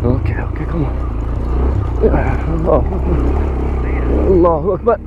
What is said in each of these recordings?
Okay, okay, come on. Allahu Akbar. Allahu Akbar.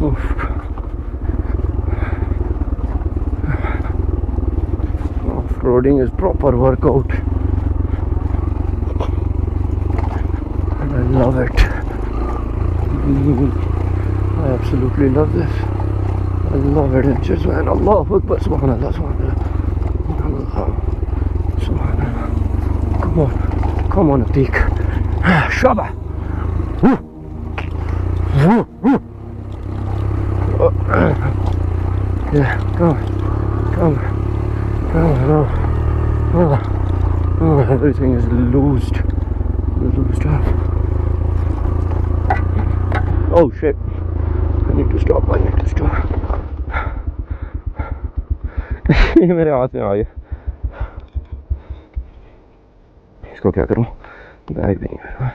Oof. Off-roading is proper workout. And I love it. I absolutely love this. I love adventures, man. Allahu Akbar, Subhanallah, Subhanallah. Subhanallah. Come on, Atiq. Shaba. Yeah, come on. Oh, everything is loosed up. Oh shit. I need to stop. ये मेरे हाथ में आ गया. इसको क्या करूं? Bag भी नहीं मेरे पास.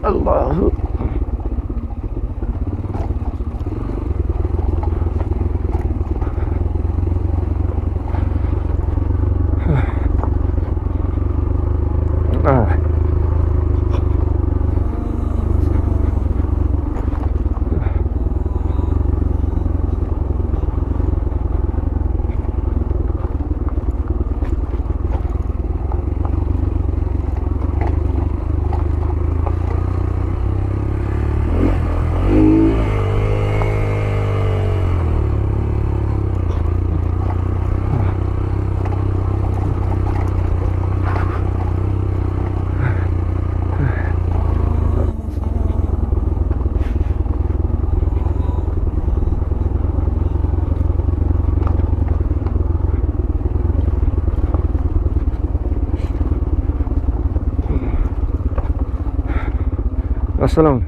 Allah. अस्सलाम.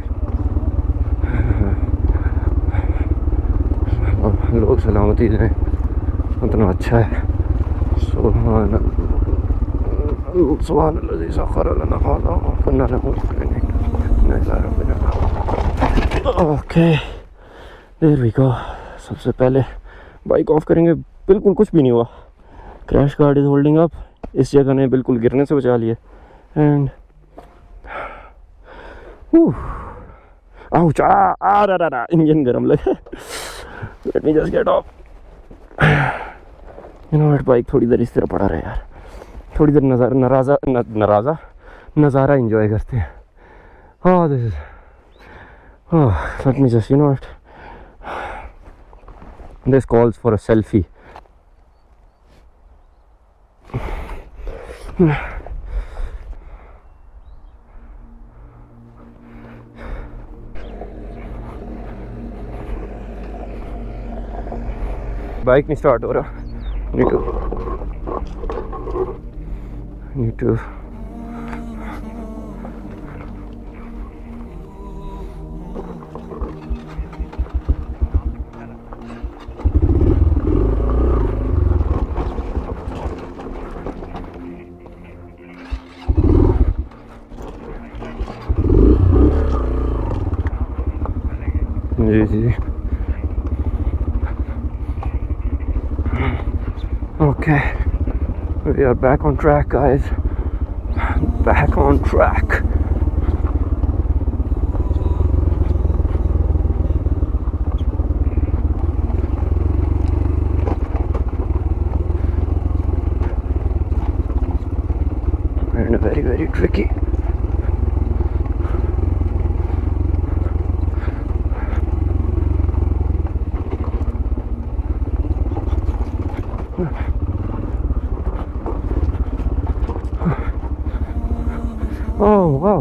लोग सलामती हैं उतना अच्छा है. सुभान अल्लाह सखर लना हाज़ा व कुन्ना लहू मुक़रिनीन. Okay, there we go. सबसे पहले बाइक ऑफ करेंगे. बिल्कुल कुछ भी नहीं हुआ. Crash guard is holding up. इस जगह ने बिल्कुल गिरने से बचा लिया. एंड ouch, इंजन गर्म लगा. Let me just get off. You know what, bike थोड़ी देर इस तरह पड़ा रहे यार. थोड़ी देर नज़ारा enjoy करते हैं. Oh, this is. Oh, let me just, you know what. This calls for a selfie. Bike नहीं स्टार्ट हो रहा. need to ji. Okay, we are back on track, guys. Back on track. And very, very tricky. Oh wow,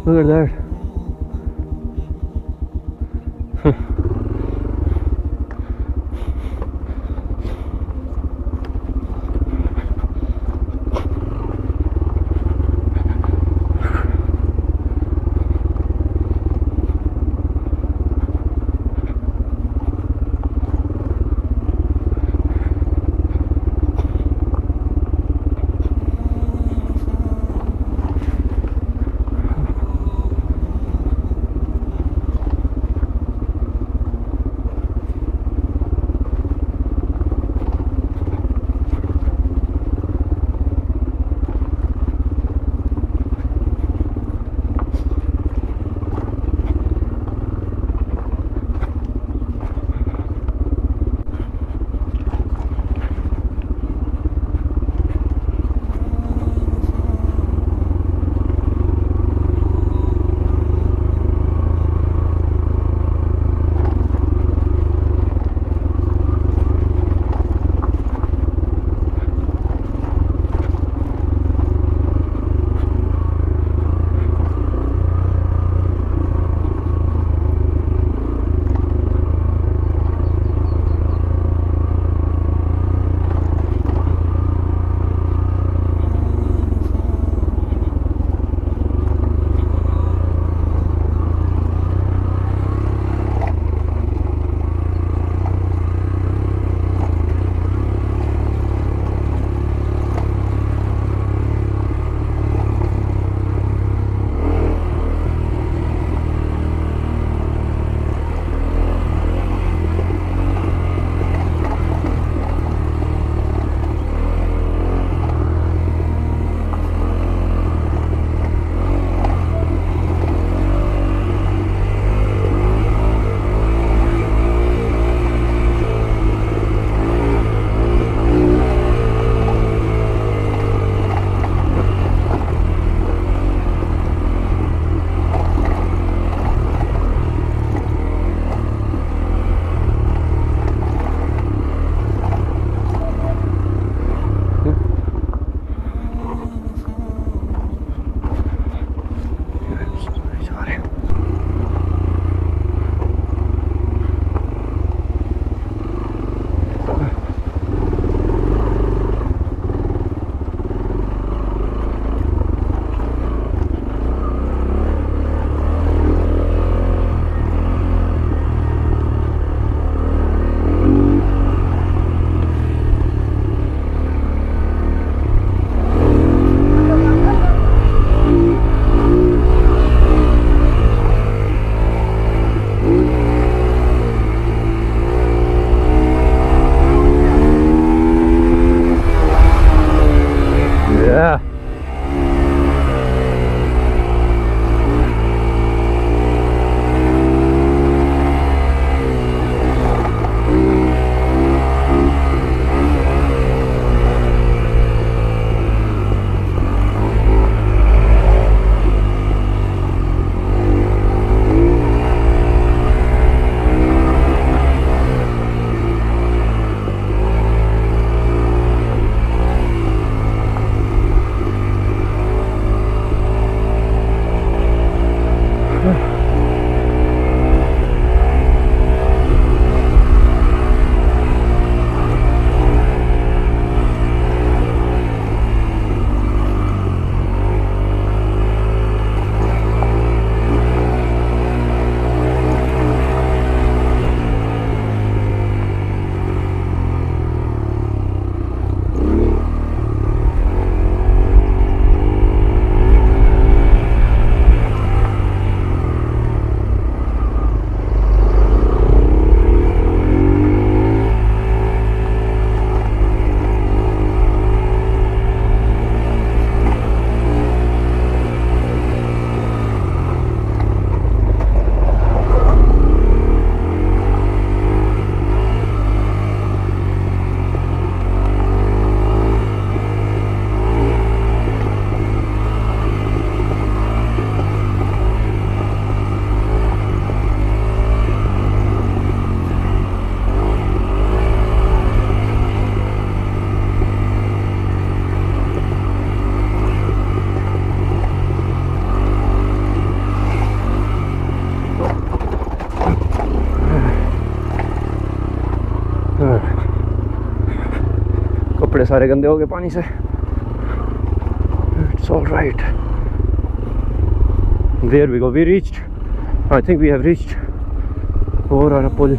look at that. कपड़े सारे गंदे हो गए पानी से. It's all right. There we go. We reached. I think we have reached over our pull.